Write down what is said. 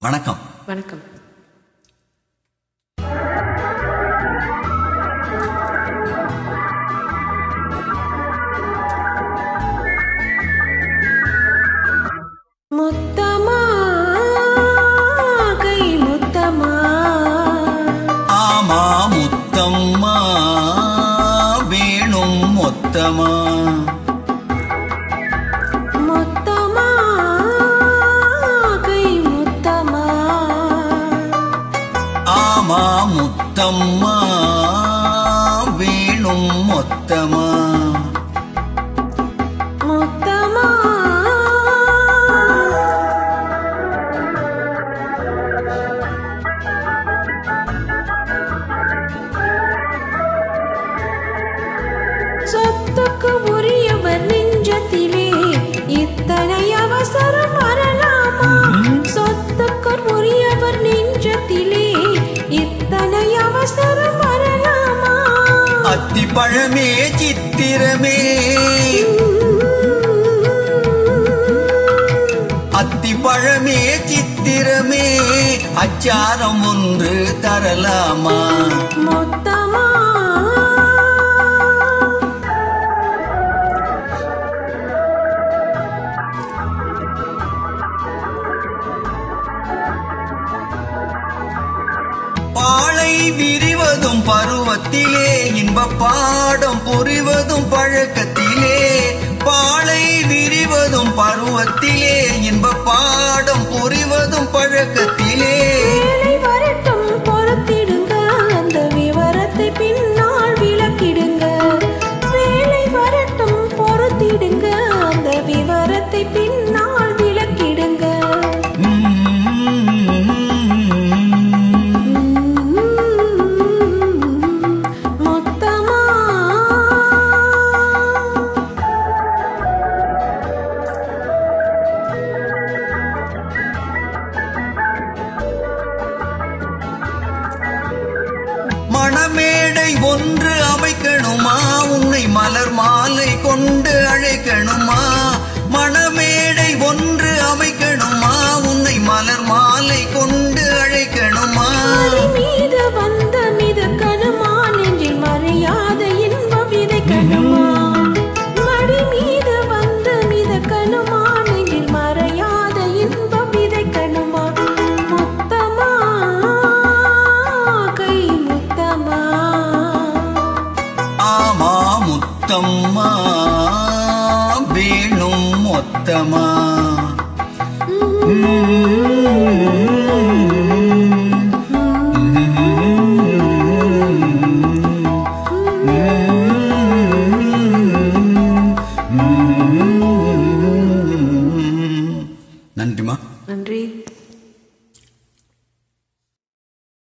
வணக்கம். வணக்கம். முத்தமா கை முத்தமா ஆமா முத்தம்மா வேணும் மொத்தமா முத்தமா கை முத்தமா ஆமா முத்தம்மா வேணும் மொத்தமா முத்தமா சொத்துக்கு உரியவர் நெஞ்சத்திலே இத்தனை அவசரம் வரலாமா? சொத்துக்கு உரியவர் நெஞ்சத்திலே இத்தனை அவசரம் வரலாமா? அத்தி பழமே சித்திரமே அத்தி பழமே சித்திரமே அச்சாரம் ஒன்று தரலாமா? மொத்தமா பாலை விரிவதும் பருவத்திலே இன்ப பாடம் புரிவதும் பழக்கத்திலே பாலை விரிவதும் பருவத்திலே இன்ப பாடம் புரிவதும் பழக்கத்திலே வேலை வரட்டும் பொறுத்திடுங்க அந்த விவரத்தை பின்னால் விளக்கிடுங்க வேலை வரட்டும் பொறுத்திடுங்க அந்த விவரத்தை பின்னால் விளக்கிடுங்க மொத்தமா மணமேடை ஒன்று அமைக்கணுமா உன்னை மலர் மாலை கொண்டு அழைக்கணுமா மணமேடை ஒன்று அமைக்கணுமா உன்னை மலர் மாலை கொண்டு அழைக்கணுமா மடி மீது வந்த மிதக்கணுமா நெஞ்சில் மறையாத இன்பம் விதைக்கணுமா மடி மீது வந்த மிதக்கணுமா நெஞ்சில் மறையாத இன்பம் விதைக்கணுமா முத்தமா கை முத்தமா ஆமா முத்தம்மா வேணும் மொத்தமா நன்றிமா. நன்றி.